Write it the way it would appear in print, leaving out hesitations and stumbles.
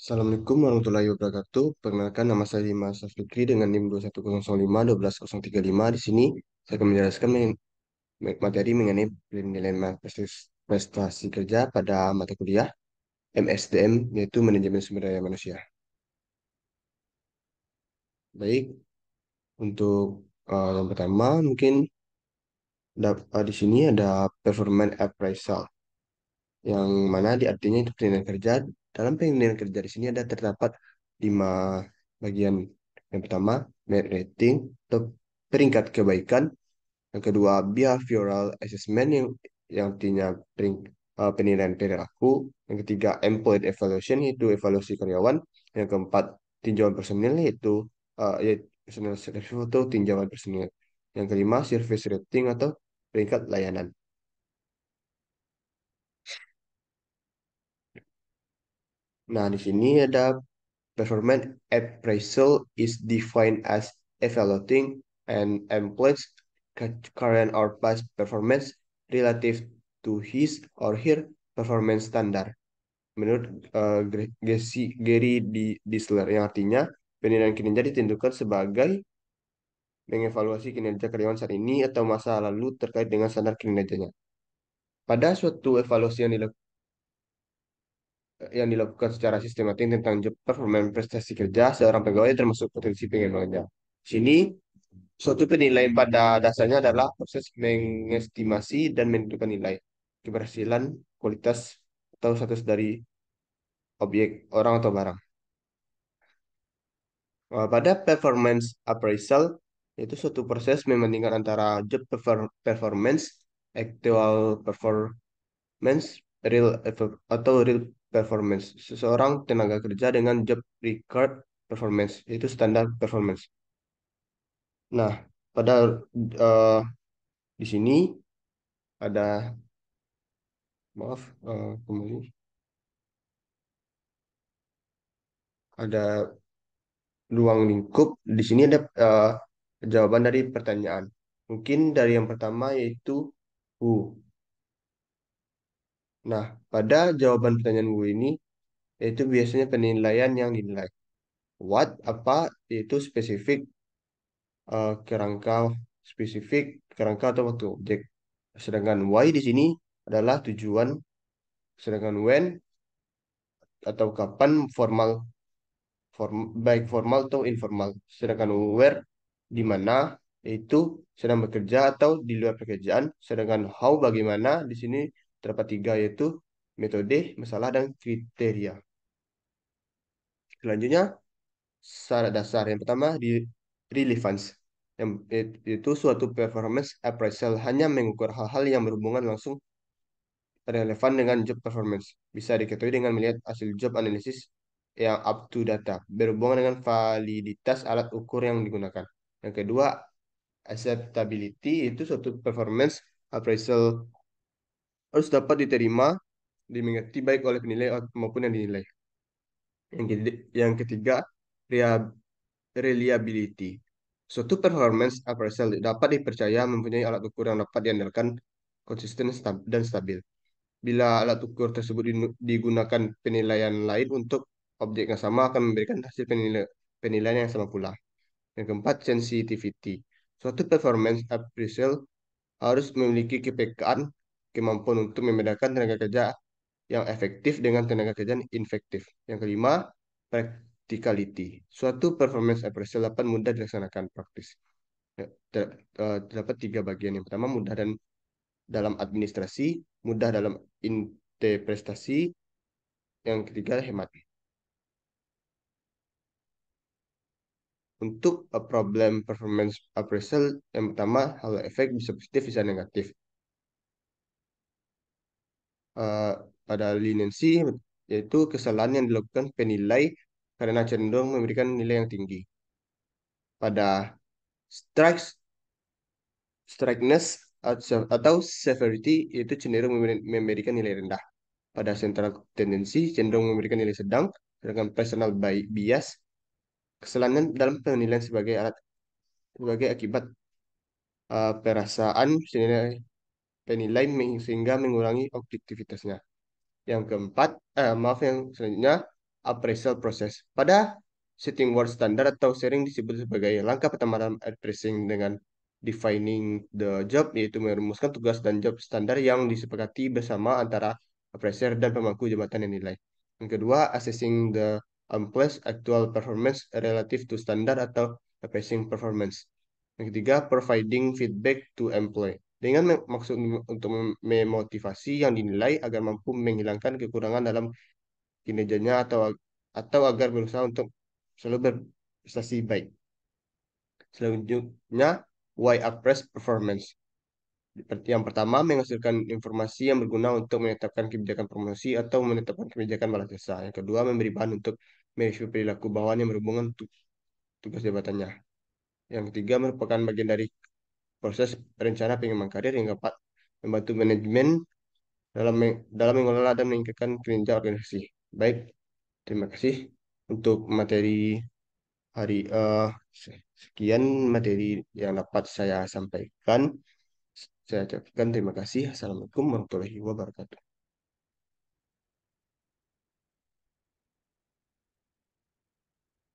Assalamualaikum warahmatullahi wabarakatuh. Perkenalkan nama saya Dimas Fikri dengan NIM 21005 Di sini saya akan menjelaskan materi mengenai penilaian prestasi kerja pada mata kuliah MSDM, yaitu Manajemen Sumber Daya Manusia. Baik, untuk yang pertama mungkin di sini ada performance appraisal, yang mana di artinya itu penilaian kerja. Dalam penilaian kerja di sini ada terdapat 5 bagian. Yang pertama, merit rating atau peringkat kebaikan. Yang kedua, behavioral assessment yang artinya penilaian perilaku. Yang ketiga, employee evaluation yaitu evaluasi karyawan. Yang keempat, tinjauan personil yaitu personal review atau tinjauan personil. Yang kelima, service rating atau peringkat layanan. Nah, di sini ada performance appraisal is defined as evaluating an employee's current or past performance relative to his or her performance standard. Menurut Gary Disler, yang artinya penilaian kinerja ditentukan sebagai mengevaluasi kinerja karyawan saat ini atau masa lalu terkait dengan standar kinerjanya. Pada suatu evaluasi yang dilakukan secara sistematik tentang job performance prestasi kerja seorang pegawai termasuk potensi pengembangannya. Sini, suatu penilaian pada dasarnya adalah proses mengestimasi dan menentukan nilai keberhasilan, kualitas, atau status dari objek, orang, atau barang. Pada performance appraisal, itu suatu proses membandingkan antara job performance, actual performance, atau real performance seseorang tenaga kerja dengan job record performance, itu standar performance. Nah, pada eh, di sini ada, maaf, kembali ada ruang lingkup. Di sini ada jawaban dari pertanyaan. Mungkin dari yang pertama yaitu who. Nah, pada jawaban pertanyaan who ini yaitu biasanya penilaian yang dinilai. What, apa, yaitu kerangka spesifik, kerangka atau waktu objek. Sedangkan why di sini adalah tujuan, sedangkan when atau kapan baik formal atau informal. Sedangkan where di mana itu sedang bekerja atau di luar pekerjaan. Sedangkan how bagaimana di sini terdapat tiga, yaitu metode, masalah, dan kriteria. Selanjutnya syarat dasar yang pertama di relevance, yang itu suatu performance appraisal hanya mengukur hal-hal yang berhubungan langsung relevan dengan job performance. Bisa diketahui dengan melihat hasil job analysis yang up to data, berhubungan dengan validitas alat ukur yang digunakan. Yang kedua, acceptability, itu suatu performance appraisal harus dapat diterima, dimengerti baik oleh penilai maupun yang dinilai. Yang ketiga, rea- reliability. Suatu performance appraisal dapat dipercaya mempunyai alat ukur yang dapat diandalkan, konsisten dan stabil. Bila alat ukur tersebut digunakan penilaian lain untuk objek yang sama akan memberikan hasil penilaian yang sama pula. Yang keempat, sensitivity. Suatu performance appraisal harus memiliki kepekaan, kemampuan untuk membedakan tenaga kerja yang efektif dengan tenaga kerja yang inefektif. Yang kelima, practicality. Suatu performance appraisal dapat mudah dilaksanakan praktis. Ya, terdapat 3 bagian. Yang pertama, mudah dan dalam administrasi, mudah dalam interpretasi, yang ketiga hemat. Untuk problem performance appraisal, yang pertama halo efek bisa positif bisa negatif. Eh, Pada leniency, yaitu kesalahan yang dilakukan penilai karena cenderung memberikan nilai yang tinggi. Pada strikes, strictness atau severity, yaitu cenderung memberikan nilai rendah. Pada central tendency cenderung memberikan nilai sedang, sedangkan personal bias, kesalahan dalam penilaian sebagai akibat perasaan penilai sehingga mengurangi objektivitasnya. Yang keempat, maaf, yang selanjutnya appraisal process. Pada setting word standar atau sering disebut sebagai langkah pertama dalam appraising dengan defining the job, yaitu merumuskan tugas dan job standar yang disepakati bersama antara appraiser dan pemangku jabatan yang nilai. Yang kedua, assessing the employee's actual performance relative to standard atau appraising performance. Yang ketiga, providing feedback to employee. Dengan maksud untuk memotivasi yang dinilai agar mampu menghilangkan kekurangan dalam kinerjanya atau agar berusaha untuk selalu berprestasi baik. Selanjutnya, why appraise performance. Seperti yang pertama, menghasilkan informasi yang berguna untuk menetapkan kebijakan promosi atau menetapkan kebijakan balas jasa. Yang kedua, memberi bahan untuk mereview perilaku bawahan yang berhubungan untuk tugas jabatannya. Yang ketiga, merupakan bagian dari proses rencana pengembangan karir yang dapat membantu manajemen dalam mengelola dan meningkatkan kinerja organisasi. Baik, terima kasih untuk materi hari sekian materi yang dapat saya sampaikan. Saya ucapkan terima kasih. Assalamualaikum warahmatullahi wabarakatuh.